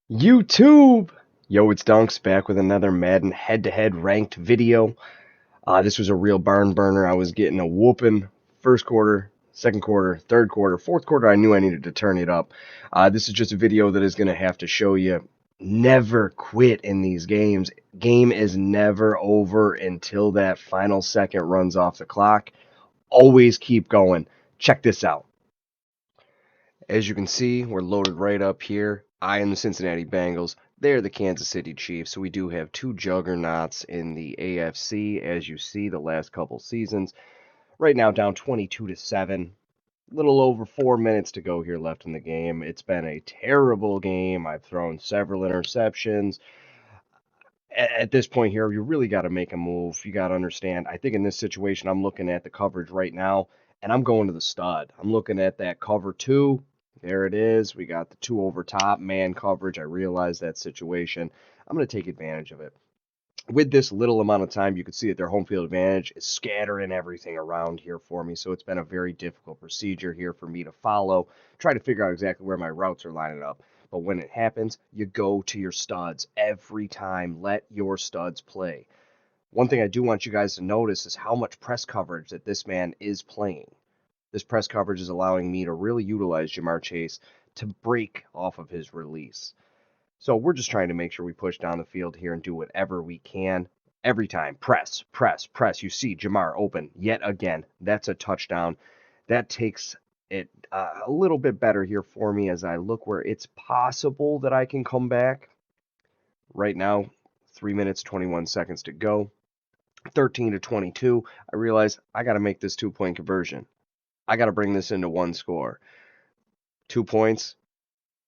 YouTube! Yo, it's Dunks back with another Madden head-to-head ranked video. This was a real barn burner. I was getting a whooping first quarter, second quarter, third quarter, fourth quarter. I knew I needed to turn it up. This is just a video that is going to have to show you never quit in these games. Game is never over until that final second runs off the clock. Always keep going. Check this out. As you can see, we're loaded right up here. I am the Cincinnati Bengals. They're the Kansas City Chiefs. So we do have two juggernauts in the AFC, as you see the last couple seasons. Right now down 22-7. A little over 4 minutes to go here left in the game. It's been a terrible game. I've thrown several interceptions. At this point here, you really got to make a move. You got to understand. I think in this situation, I'm looking at the coverage right now, and I'm going to the stud. I'm looking at that cover two. There it is. We got the two over top man coverage. I realize that situation. I'm going to take advantage of it. With this little amount of time, you can see that their home field advantage is scattering everything around here for me. So it's been a very difficult procedure here for me to follow. Try to figure out exactly where my routes are lining up. But when it happens, you go to your studs every time. Let your studs play. One thing I do want you guys to notice is how much press coverage that this man is playing. This press coverage is allowing me to really utilize Ja'Marr Chase to break off of his release. So we're just trying to make sure we push down the field here and do whatever we can. Every time, press, press, press. You see Ja'Marr open yet again. That's a touchdown. That takes it a little bit better here for me as I look where it's possible that I can come back. Right now, 3 minutes, 21 seconds to go. 13-22. I realize I got to make this 2-point conversion. I got to bring this into one score. 2 points.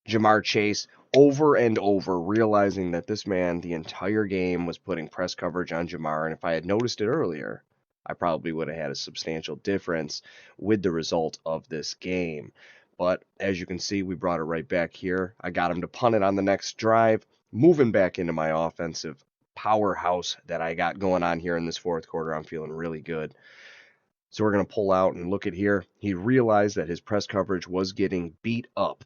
Ja'Marr Chase over and over, realizing that this man the entire game was putting press coverage on Ja'Marr, and if I had noticed it earlier, I probably would have had a substantial difference with the result of this game. But as you can see, we brought it right back here. I got him to punt it on the next drive, moving back into my offensive powerhouse that I got going on here in this fourth quarter. I'm feeling really good. So we're going to pull out and look at here. He realized that his press coverage was getting beat up.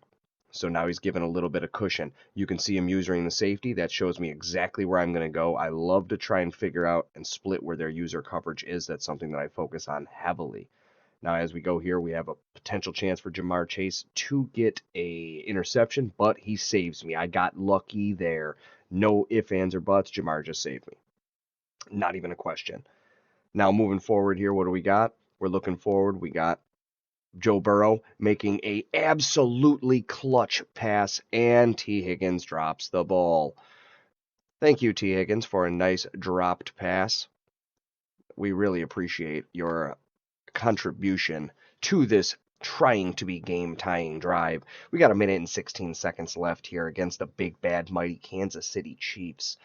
So now he's given a little bit of cushion. You can see him using the safety. That shows me exactly where I'm going to go. I love to try and figure out and split where their user coverage is. That's something that I focus on heavily. Now, as we go here, we have a potential chance for Ja'Marr Chase to get a interception, but he saves me. I got lucky there. No ifs, ands, or buts. Ja'Marr just saved me. Not even a question. Now, moving forward here, what do we got? We're looking forward. We got Joe Burrow making a absolutely clutch pass, and T. Higgins drops the ball. Thank you, T. Higgins, for a nice dropped pass. We really appreciate your contribution to this trying to be game-tying drive. We got 1 minute and 16 seconds left here against the big, bad, mighty Kansas City Chiefs.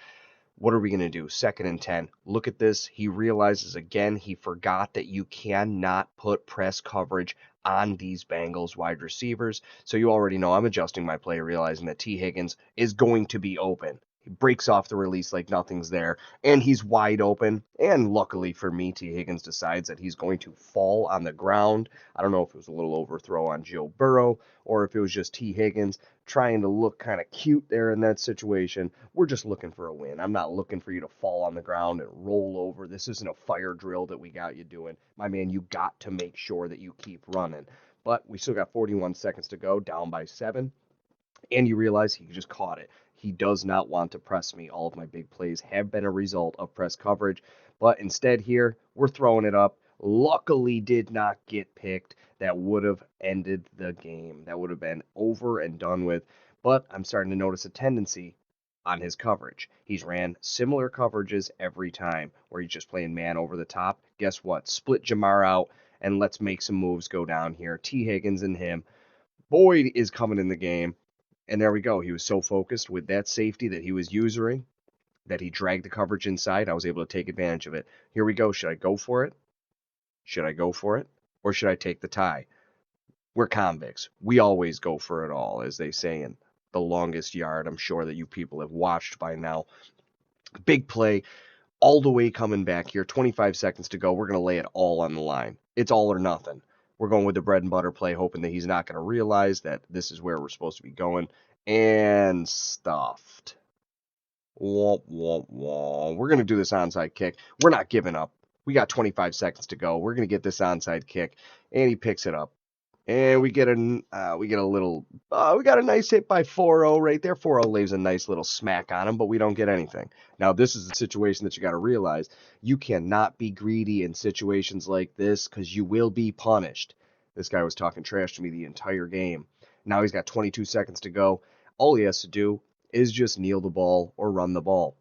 What are we going to do? 2nd and 10. Look at this. He realizes again he forgot that you cannot put press coverage on these Bengals wide receivers. So you already know I'm adjusting my play, realizing that T. Higgins is going to be open. He breaks off the release like nothing's there, and he's wide open. And luckily for me, T. Higgins decides that he's going to fall on the ground. I don't know if it was a little overthrow on Joe Burrow or if it was just T. Higgins trying to look kind of cute there in that situation. We're just looking for a win. I'm not looking for you to fall on the ground and roll over. This isn't a fire drill that we got you doing. My man, you got to make sure that you keep running. But we still got 41 seconds to go, down by 7. And you realize he just caught it. He does not want to press me. All of my big plays have been a result of press coverage. But instead here, we're throwing it up. Luckily did not get picked. That would have ended the game. That would have been over and done with. But I'm starting to notice a tendency on his coverage. He's ran similar coverages every time where he's just playing man over the top. Guess what? Split Ja'Marr out and let's make some moves go down here. T. Higgins and him. Boyd is coming in the game. And there we go. He was so focused with that safety that he was using that he dragged the coverage inside. I was able to take advantage of it. Here we go. Should I go for it? Should I go for it? Or should I take the tie? We're convicts. We always go for it all, as they say in The Longest Yard. I'm sure that you people have watched by now. Big play. All the way coming back here. 25 seconds to go. We're going to lay it all on the line. It's all or nothing. We're going with the bread and butter play, hoping that he's not going to realize that this is where we're supposed to be going. And stuffed. Womp, womp, womp. We're going to do this onside kick. We're not giving up. We got 25 seconds to go. We're going to get this onside kick. And he picks it up. And we get a nice hit by 4-0 right there. 4-0 lays a nice little smack on him, but we don't get anything. Now, this is a situation that you got to realize. You cannot be greedy in situations like this because you will be punished. This guy was talking trash to me the entire game. Now he's got 22 seconds to go. All he has to do is just kneel the ball or run the ball.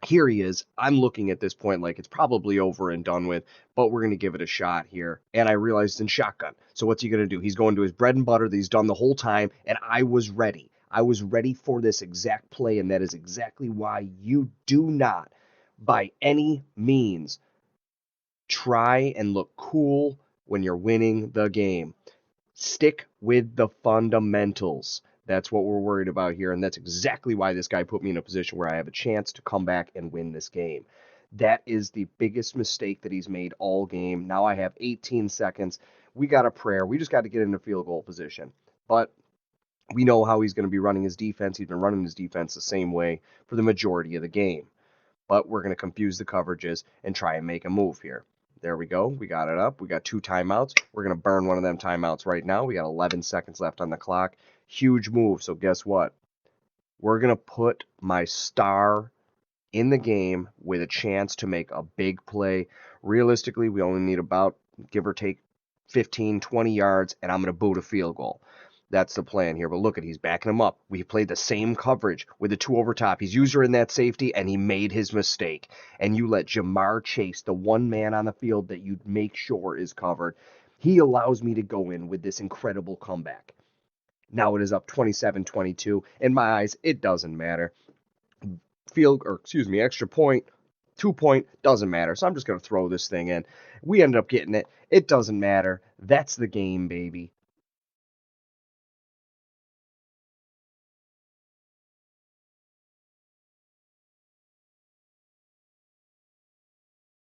Here he is. I'm looking at this point like it's probably over and done with, but we're going to give it a shot here. And I realized it's in shotgun. So what's he going to do? He's going to his bread and butter that he's done the whole time, and I was ready. I was ready for this exact play, and that is exactly why you do not, by any means, try and look cool when you're winning the game. Stick with the fundamentals. That's what we're worried about here, and that's exactly why this guy put me in a position where I have a chance to come back and win this game. That is the biggest mistake that he's made all game. Now I have 18 seconds. We got a prayer. We just got to get into field goal position. But we know how he's going to be running his defense. He's been running his defense the same way for the majority of the game. But we're going to confuse the coverages and try and make a move here. There we go. We got it up. We got 2 timeouts. We're going to burn one of them timeouts right now. We got 11 seconds left on the clock. Huge move. So guess what? We're going to put my star in the game with a chance to make a big play. Realistically, we only need about, give or take, 15, 20 yards, and I'm going to boot a field goal. That's the plan here. But look at, he's backing him up. We played the same coverage with the 2 over top. He's user in that safety, and he made his mistake. And you let Jamar Chase, the one man on the field that you make sure is covered, he allows me to go in with this incredible comeback. Now it is up 27-22. In my eyes, it doesn't matter. Extra point, 2-point, doesn't matter. So I'm just going to throw this thing in. We ended up getting it. It doesn't matter. That's the game, baby.